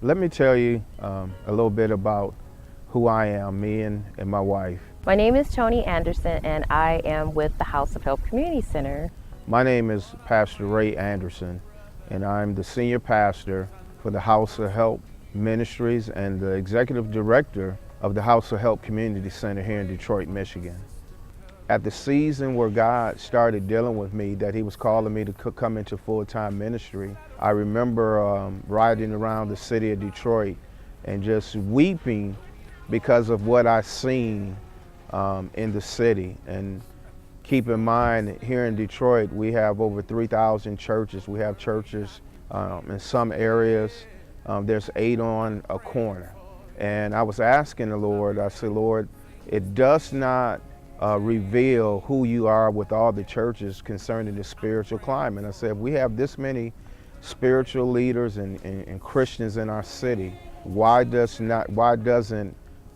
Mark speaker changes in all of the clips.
Speaker 1: Let me tell you a little bit about who I am, me and my wife.
Speaker 2: My name is Tony Anderson, and I am with the House of Help Community Center.
Speaker 1: My name is Pastor Ray Anderson, and I'm the senior pastor for the House of Help Ministries and the executive director of the House of Help Community Center here in Detroit, Michigan. At the season where God started dealing with me, that He was calling me to come into full-time ministry, I remember riding around the city of Detroit and just weeping because of what I seen in the city. And keep in mind, here in Detroit, we have over 3,000 churches. We have churches in some areas. There's 8 on a corner. And I was asking the Lord, I said, Lord, it does not reveal who you are with all the churches concerning the spiritual climate. I said, if we have this many spiritual leaders and Christians in our city, why doesn't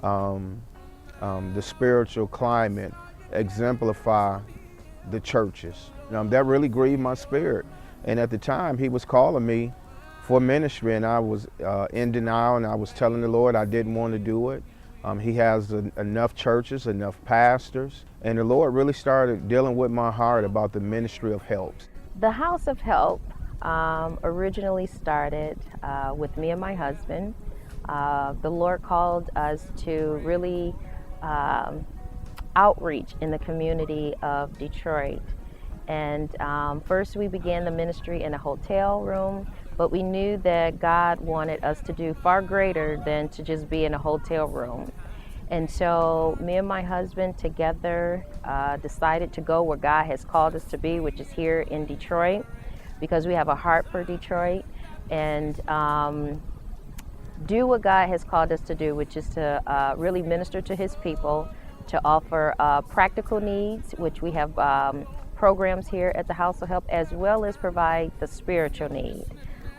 Speaker 1: the spiritual climate exemplify the churches? That really grieved my spirit. And at the time, He was calling me for ministry, and I was in denial, and I was telling the Lord I didn't want to do it. He has enough churches, enough pastors, and the Lord really started dealing with my heart about the ministry of help.
Speaker 2: The House of Help originally started with me and my husband. The Lord called us to really outreach in the community of Detroit. And first we began the ministry in a hotel room, but we knew that God wanted us to do far greater than to just be in a hotel room. And so me and my husband together decided to go where God has called us to be, which is here in Detroit, because we have a heart for Detroit, and do what God has called us to do, which is to really minister to His people, to offer practical needs, which we have programs here at the House of Help, as well as provide the spiritual need.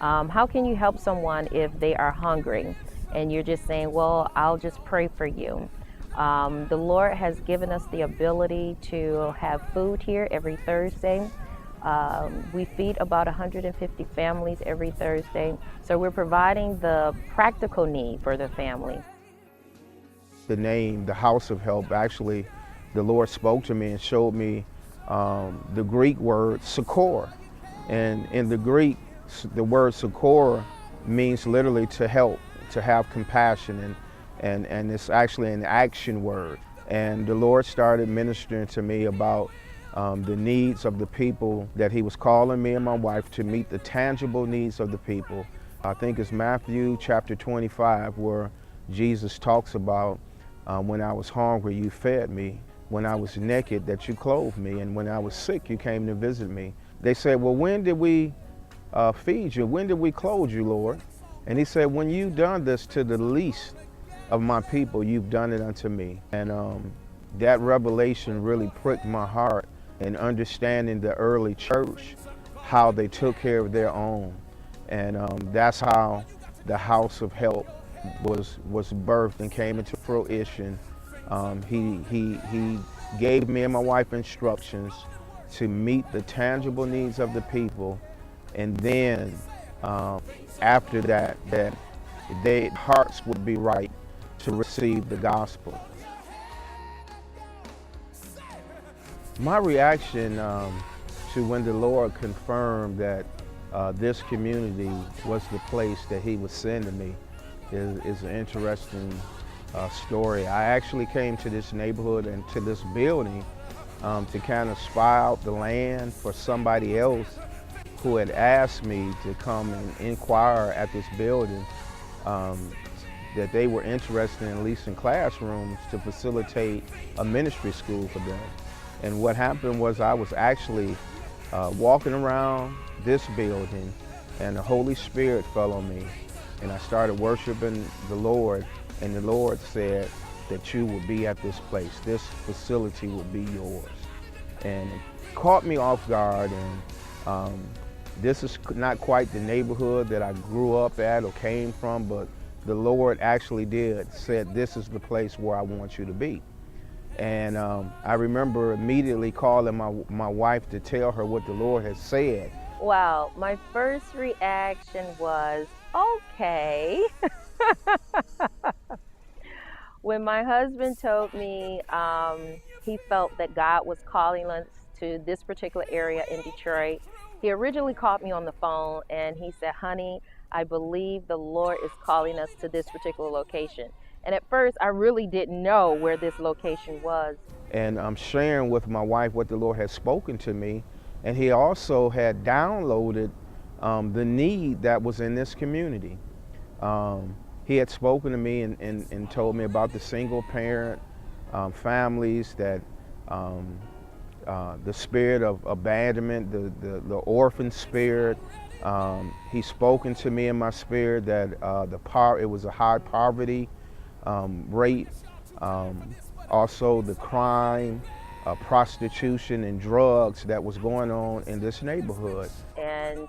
Speaker 2: How can you help someone if they are hungry and you're just saying, well, I'll just pray for you? The Lord has given us the ability to have food here every Thursday. We feed about 150 families every Thursday. So we're providing the practical need for the family.
Speaker 1: The name, the House of Help, actually, the Lord spoke to me and showed me the Greek word succor. And in the Greek, the word succor means literally to help, to have compassion, and it's actually an action word. And the Lord started ministering to me about the needs of the people, that He was calling me and my wife to meet the tangible needs of the people. I think it's Matthew chapter 25, where Jesus talks about when I was hungry, you fed me. When I was naked, that you clothed me. And when I was sick, you came to visit me. They said, well, when did we feed you? When did we clothe you, Lord? And He said, when you've done this to the least of my people, you've done it unto me. And that revelation really pricked my heart in understanding the early church, how they took care of their own. And that's how the House of Help was birthed and came into fruition. He gave me and my wife instructions to meet the tangible needs of the people, and then after that their hearts would be right to receive the gospel. My reaction to when the Lord confirmed that this community was the place that He was sending me is an interesting story. I actually came to this neighborhood and to this building to kind of spy out the land for somebody else who had asked me to come and inquire at this building, that they were interested in leasing classrooms to facilitate a ministry school for them. And what happened was I was actually walking around this building, and the Holy Spirit fell on me, and I started worshiping the Lord, and the Lord said that you will be at this place. This facility will be yours. And it caught me off guard, and this is not quite the neighborhood that I grew up at or came from, but the Lord actually said, this is the place where I want you to be. And I remember immediately calling my wife to tell her what the Lord had said.
Speaker 2: Wow, my first reaction was, Okay. When my husband told me he felt that God was calling us to this particular area in Detroit, he originally called me on the phone and he said, honey, I believe the Lord is calling us to this particular location. And at first, I really didn't know where this location was.
Speaker 1: And I'm sharing with my wife what the Lord had spoken to me. And he also had downloaded the need that was in this community. He had spoken to me and told me about the single parent families, that the spirit of abandonment, the orphan spirit. He's spoken to me in my spirit that it was a high poverty rate. Also the crime, prostitution and drugs that was going on in this neighborhood.
Speaker 2: And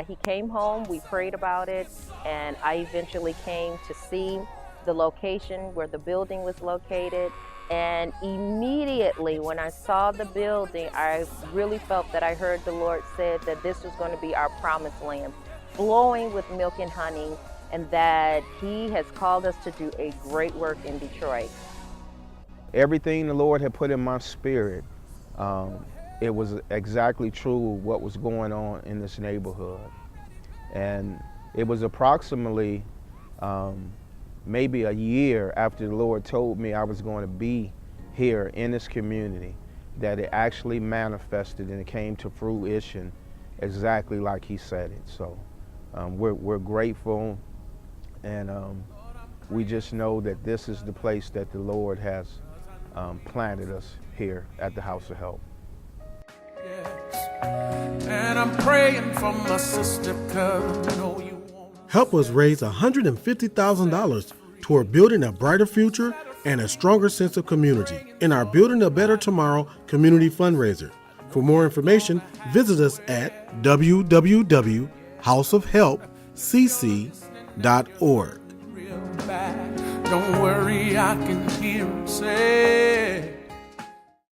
Speaker 2: he came home, we prayed about it, and I eventually came to see the location where the building was located. And immediately when I saw the building, I really felt that I heard the Lord said that this was going to be our promised land, flowing with milk and honey, and that he has called us to do a great work in Detroit.
Speaker 1: Everything the Lord had put in my spirit, it was exactly true what was going on in this neighborhood. And it was approximately maybe a year after the Lord told me I was going to be here in this community that it actually manifested and it came to fruition exactly like he said it. So we're grateful, and we just know that this is the place that the Lord has planted us here at the House of Help.
Speaker 3: Yes. And I'm praying for my sister, 'cause I know you won't.
Speaker 4: Help us raise $150,000 toward building a brighter future and a stronger sense of community in our Building a Better Tomorrow community fundraiser. For more information, visit us at www.houseofhelpcc.org.
Speaker 3: Don't worry, I can hear him say